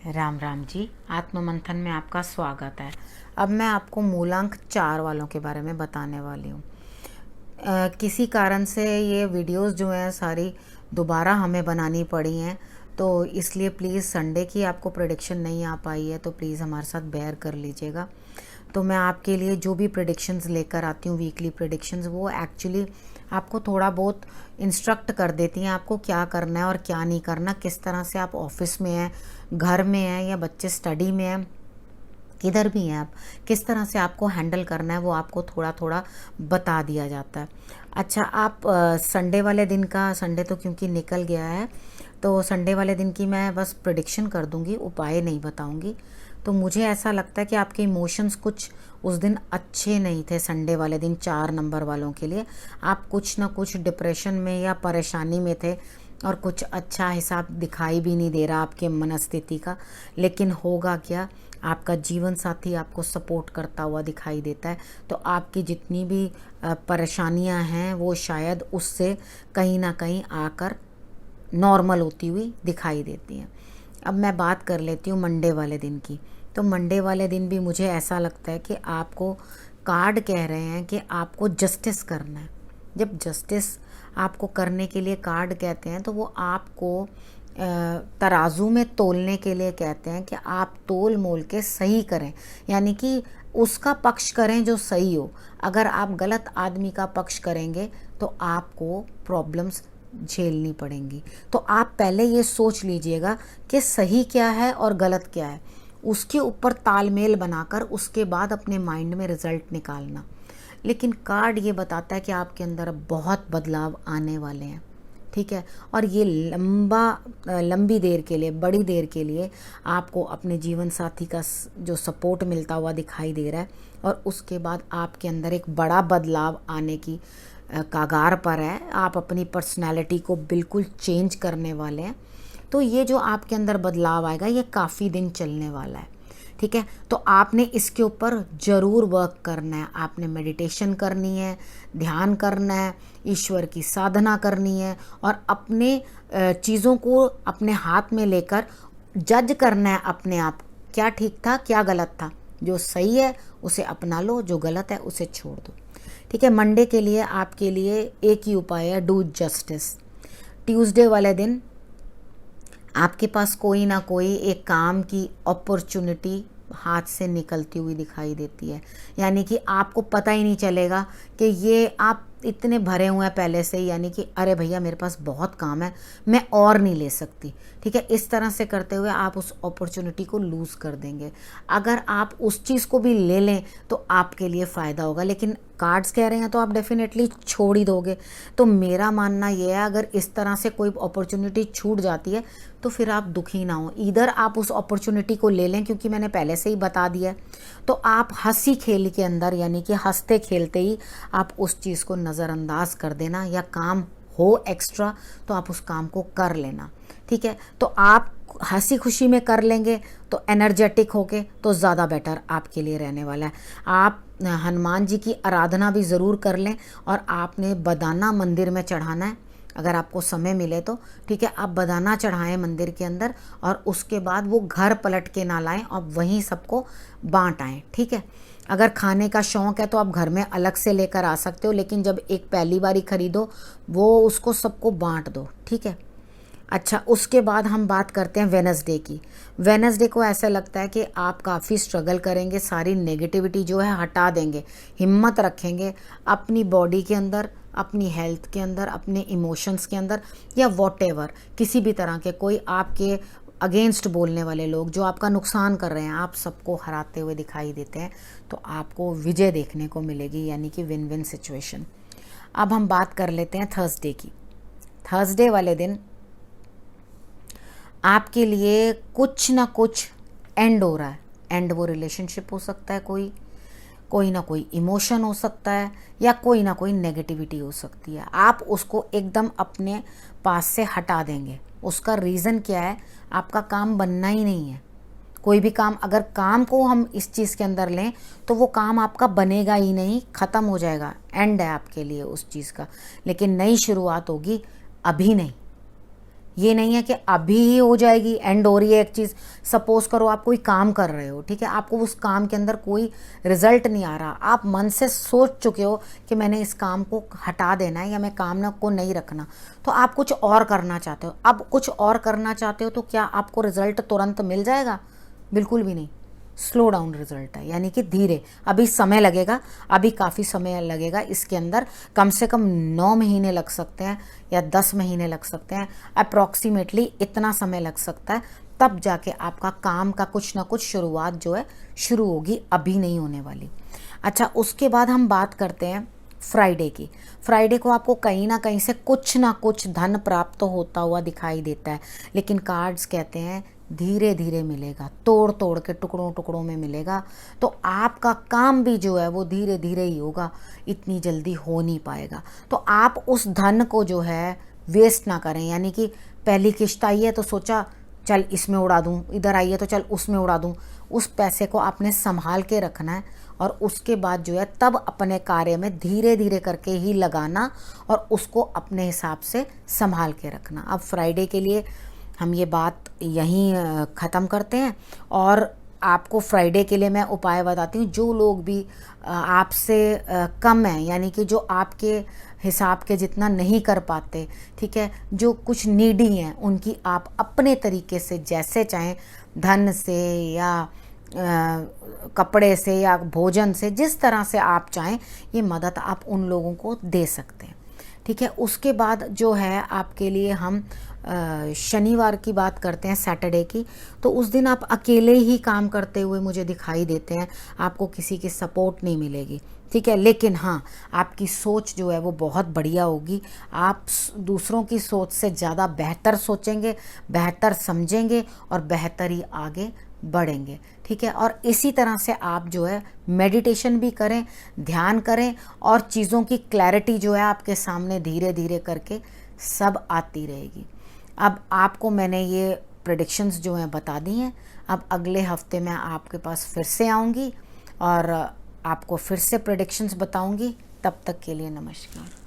राम राम जी। आत्म मंथन में आपका स्वागत है। अब मैं आपको मूलांक 4 वालों के बारे में बताने वाली हूँ। किसी कारण से ये वीडियोस जो हैं सारी दोबारा हमें बनानी पड़ी हैं, तो इसलिए प्लीज़ संडे की आपको प्रेडिक्शन नहीं आ पाई है तो प्लीज़ हमारे साथ बेयर कर लीजिएगा। तो मैं आपके लिए जो भी प्रेडिक्शंस लेकर आती हूँ, वीकली प्रेडिक्शंस, वो एक्चुअली आपको थोड़ा बहुत इंस्ट्रक्ट कर देती हैं आपको क्या करना है और क्या नहीं करना, किस तरह से आप ऑफिस में हैं, घर में हैं या बच्चे स्टडी में हैं, किधर भी हैं आप, किस तरह से आपको हैंडल करना है वो आपको थोड़ा थोड़ा बता दिया जाता है। अच्छा, आप संडे वाले दिन का, संडे तो क्योंकि निकल गया है, तो संडे वाले दिन की मैं बस प्रेडिक्शन कर दूंगी, उपाय नहीं बताऊंगी। तो मुझे ऐसा लगता है कि आपके इमोशंस कुछ उस दिन अच्छे नहीं थे संडे वाले दिन 4 नंबर वालों के लिए। आप कुछ ना कुछ डिप्रेशन में या परेशानी में थे और कुछ अच्छा हिसाब दिखाई भी नहीं दे रहा आपके मनस्थिति का। लेकिन होगा क्या, आपका जीवन साथी आपको सपोर्ट करता हुआ दिखाई देता है, तो आपकी जितनी भी परेशानियां हैं वो शायद उससे कहीं ना कहीं आकर नॉर्मल होती हुई दिखाई देती हैं। अब मैं बात कर लेती हूँ मंडे वाले दिन की। तो मंडे वाले दिन भी मुझे ऐसा लगता है कि आपको कार्ड कह रहे हैं कि आपको जस्टिस करना है। जब जस्टिस आपको करने के लिए कार्ड कहते हैं तो वो आपको तराजू में तोलने के लिए कहते हैं कि आप तोल मोल के सही करें, यानी कि उसका पक्ष करें जो सही हो। अगर आप गलत आदमी का पक्ष करेंगे तो आपको प्रॉब्लम्स झेलनी पड़ेंगी। तो आप पहले ये सोच लीजिएगा कि सही क्या है और गलत क्या है, उसके ऊपर तालमेल बनाकर उसके बाद अपने माइंड में रिजल्ट निकालना। लेकिन कार्ड ये बताता है कि आपके अंदर बहुत बदलाव आने वाले हैं, ठीक है। और ये लंबी देर के लिए, बड़ी देर के लिए आपको अपने जीवन साथी का जो सपोर्ट मिलता हुआ दिखाई दे रहा है, और उसके बाद आपके अंदर एक बड़ा बदलाव आने की कागार पर है। आप अपनी पर्सनैलिटी को बिल्कुल चेंज करने वाले हैं। तो ये जो आपके अंदर बदलाव आएगा ये काफ़ी दिन चलने वाला है, ठीक है। तो आपने इसके ऊपर ज़रूर वर्क करना है। आपने मेडिटेशन करनी है, ध्यान करना है, ईश्वर की साधना करनी है, और अपने चीज़ों को अपने हाथ में लेकर जज करना है अपने आप, क्या ठीक था क्या गलत था। जो सही है उसे अपना लो, जो गलत है उसे छोड़ दो, ठीक है। मंडे के लिए आपके लिए एक ही उपाय है, डू जस्टिस। ट्यूसडे वाले दिन आपके पास कोई ना कोई एक काम की अपॉर्चुनिटी हाथ से निकलती हुई दिखाई देती है, यानी कि आपको पता ही नहीं चलेगा कि ये आप इतने भरे हुए हैं पहले से ही, यानी कि अरे भैया मेरे पास बहुत काम है, मैं और नहीं ले सकती, ठीक है। इस तरह से करते हुए आप उस अपॉर्चुनिटी को लूज़ कर देंगे। अगर आप उस चीज़ को भी ले लें तो आपके लिए फ़ायदा होगा, लेकिन कार्ड्स कह रहे हैं तो आप डेफिनेटली छोड़ ही दोगे। तो मेरा मानना यह है, अगर इस तरह से कोई अपॉर्चुनिटी छूट जाती है तो फिर आप दुखी ना हो। इधर आप उस अपॉर्चुनिटी को ले लें, क्योंकि मैंने पहले से ही बता दिया है, तो आप हंसी खेल के अंदर, यानी कि हंसते खेलते ही आप उस चीज़ को नज़रअंदाज कर देना, या काम हो एक्स्ट्रा तो आप उस काम को कर लेना, ठीक है। तो आप हंसी खुशी में कर लेंगे तो एनर्जेटिक होके तो ज़्यादा बेटर आपके लिए रहने वाला है। आप हनुमान जी की आराधना भी ज़रूर कर लें, और आपने बदाना मंदिर में चढ़ाना है, अगर आपको समय मिले तो, ठीक है। आप बदाना चढ़ाएं मंदिर के अंदर, और उसके बाद वो घर पलट के ना लाएं और वहीं सबको बांट आएँ, ठीक है। अगर खाने का शौक़ है तो आप घर में अलग से लेकर आ सकते हो, लेकिन जब एक पहली बारी खरीदो वो उसको सबको बांट दो, ठीक है। अच्छा, उसके बाद हम बात करते हैं वेडनेसडे की। वेडनेसडे को ऐसा लगता है कि आप काफ़ी स्ट्रगल करेंगे, सारी नेगेटिविटी जो है हटा देंगे, हिम्मत रखेंगे अपनी बॉडी के अंदर, अपनी हेल्थ के अंदर, अपने इमोशंस के अंदर, या वॉटेवर किसी भी तरह के कोई आपके अगेंस्ट बोलने वाले लोग जो आपका नुकसान कर रहे हैं, आप सबको हराते हुए दिखाई देते हैं। तो आपको विजय देखने को मिलेगी, यानी कि विन विन सिचुएशन। अब हम बात कर लेते हैं थर्सडे की। थर्सडे वाले दिन आपके लिए कुछ ना कुछ एंड हो रहा है। एंड वो रिलेशनशिप हो सकता है, कोई ना कोई इमोशन हो सकता है, या कोई ना कोई नेगेटिविटी हो सकती है। आप उसको एकदम अपने पास से हटा देंगे। उसका रीज़न क्या है, आपका काम बनना ही नहीं है। कोई भी काम, अगर काम को हम इस चीज़ के अंदर लें तो वो काम आपका बनेगा ही नहीं, ख़त्म हो जाएगा, एंड है आपके लिए उस चीज़ का। लेकिन नई शुरुआत होगी, अभी नहीं, ये नहीं है कि अभी ही हो जाएगी, एंड हो रही है एक चीज़। सपोज करो आप कोई काम कर रहे हो, ठीक है, आपको उस काम के अंदर कोई रिजल्ट नहीं आ रहा, आप मन से सोच चुके हो कि मैंने इस काम को हटा देना है या मैं काम को नहीं रखना, तो आप कुछ और करना चाहते हो। अब कुछ और करना चाहते हो तो क्या आपको रिजल्ट तुरंत मिल जाएगा? बिल्कुल भी नहीं। स्लो डाउन रिजल्ट है, यानी कि धीरे, अभी समय लगेगा, अभी काफ़ी समय लगेगा इसके अंदर, कम से कम 9 महीने लग सकते हैं या 10 महीने लग सकते हैं, अप्रॉक्सीमेटली इतना समय लग सकता है, तब जाके आपका काम का कुछ ना कुछ शुरुआत जो है शुरू होगी, अभी नहीं होने वाली। अच्छा, उसके बाद हम बात करते हैं फ्राइडे की। फ्राइडे को आपको कहीं ना कहीं से कुछ ना कुछ धन प्राप्त होता हुआ दिखाई देता है, लेकिन कार्ड्स कहते हैं धीरे धीरे मिलेगा, तोड़ तोड़ के टुकड़ों टुकड़ों में मिलेगा। तो आपका काम भी जो है वो धीरे धीरे ही होगा, इतनी जल्दी हो नहीं पाएगा। तो आप उस धन को जो है वेस्ट ना करें, यानी कि पहली किश्त आई है तो सोचा चल इसमें उड़ा दूं, इधर आई है तो चल उसमें उड़ा दूं। उस पैसे को आपने संभाल के रखना है और उसके बाद जो है तब अपने कार्य में धीरे धीरे करके ही लगाना और उसको अपने हिसाब से संभाल के रखना। अब फ्राइडे के लिए हम ये बात यहीं ख़त्म करते हैं और आपको फ्राइडे के लिए मैं उपाय बताती हूँ। जो लोग भी आपसे कम हैं, यानी कि जो आपके हिसाब के जितना नहीं कर पाते, ठीक है, जो कुछ नीडी हैं, उनकी आप अपने तरीके से जैसे चाहें, धन से या कपड़े से या भोजन से, जिस तरह से आप चाहें, ये मदद आप उन लोगों को दे सकते हैं, ठीक है। उसके बाद जो है आपके लिए हम शनिवार की बात करते हैं, सैटरडे की। तो उस दिन आप अकेले ही काम करते हुए मुझे दिखाई देते हैं, आपको किसी की सपोर्ट नहीं मिलेगी, ठीक है। लेकिन हाँ, आपकी सोच जो है वो बहुत बढ़िया होगी, आप दूसरों की सोच से ज़्यादा बेहतर सोचेंगे, बेहतर समझेंगे और बेहतर ही आगे बढ़ेंगे, ठीक है। और इसी तरह से आप जो है मेडिटेशन भी करें, ध्यान करें और चीज़ों की क्लैरिटी जो है आपके सामने धीरे धीरे करके सब आती रहेगी। अब आपको मैंने ये प्रेडिक्शंस जो हैं बता दी हैं। अब अगले हफ्ते मैं आपके पास फिर से आऊँगी और आपको फिर से प्रेडिक्शंस बताऊँगी। तब तक के लिए नमस्कार।